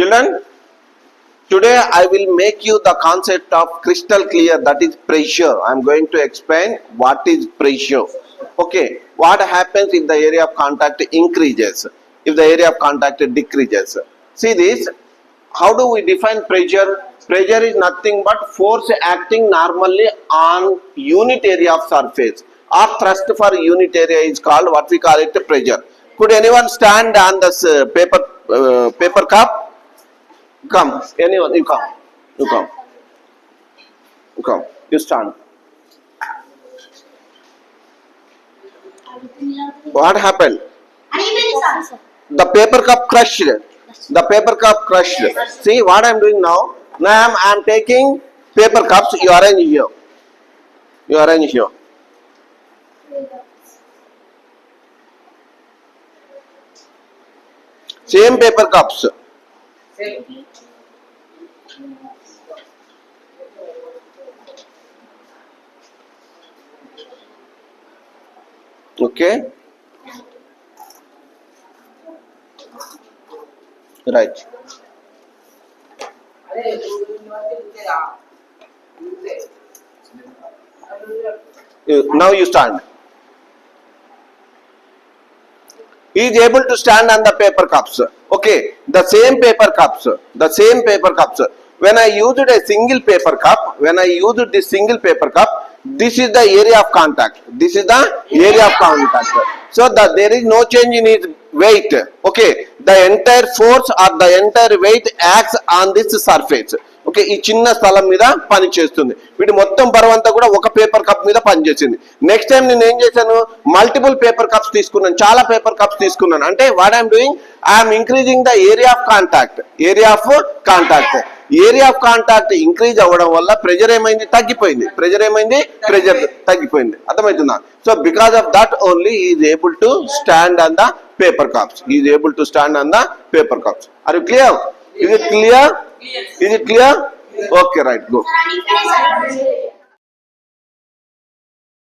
Children, today I will make you the concept of crystal clear, that is pressure. I am going to explain what is pressure. Okay, what happens if the area of contact increases, if the area of contact decreases. See this, how do we define pressure? Pressure is nothing but force acting normally on unit area of surface, or thrust for unit area is called, what we call it, pressure. Could anyone stand on this paper cup? Come, anyone, you come, you come, you come, you stand. What happened? The paper cup crushed. The paper cup crushed. See what I am doing now? Now I am taking paper cups, you arrange here. You arrange here. Same paper cups. Okay. Right. Now you stand. He is able to stand on the paper cups. Okay, the same paper cups. The same paper cups. When I used a single paper cup, this is the area of contact. This is the area of contact. So that there is no change in its weight. Okay, the entire force or the entire weight acts on this surface. Okay, ఈ చిన్న స్థలం మీద పని చేస్తుంది. వీటి మొత్తం బరువంతా కూడా ఒక పేపర్ కప్ మీద పనిచేసింది. నెక్స్ట్ టైం నేను ఏం చేశాను, మల్టిపుల్ పేపర్ కప్స్ తీసుకున్నాను, చాలా పేపర్ కప్స్ తీసుకున్నాను. అంటే what I'm doing, I'm increasing the area of contact. Area of contact, area of contact increase అవ్వడం వల్ల ప్రెజర్ ఏమైంది, తగ్గిపోయింది. ప్రెజర్ ఏమైంది, ప్రెజర్ తగ్గిపోయింది. అర్థమవుతుందా? So because of that only is able to stand on the paper cups. Is able to stand on the paper cups. Are you clear? Is it clear? Is it clear? Okay, right, go.